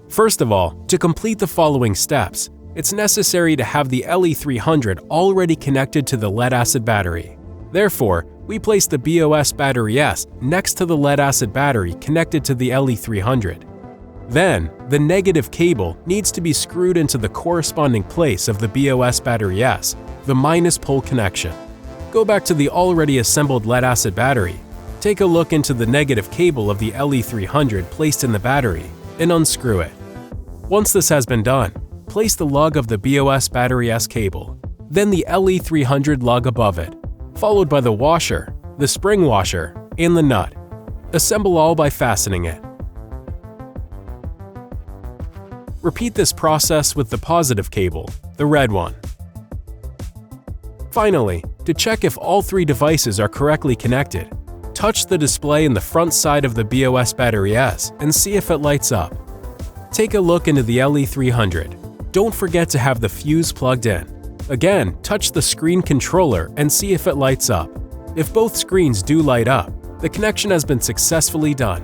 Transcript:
First of all, to complete the following steps, it's necessary to have the LE300 already connected to the lead-acid battery. Therefore, we place the BOS Battery S next to the lead-acid battery connected to the LE300. Then, the negative cable needs to be screwed into the corresponding place of the BOS Battery S, the minus pole connection. Go back to the already assembled lead-acid battery, take a look into the negative cable of the LE300 placed in the battery, and unscrew it. Once this has been done, place the lug of the BOS Battery S cable, then the LE300 lug above it, followed by the washer, the spring washer, and the nut. Assemble all by fastening it. Repeat this process with the positive cable, the red one. Finally, to check if all three devices are correctly connected, touch the display in the front side of the BOS Battery S and see if it lights up. Take a look into the LE300. Don't forget to have the fuse plugged in. Again, touch the screen controller and see if it lights up. If both screens do light up, the connection has been successfully done.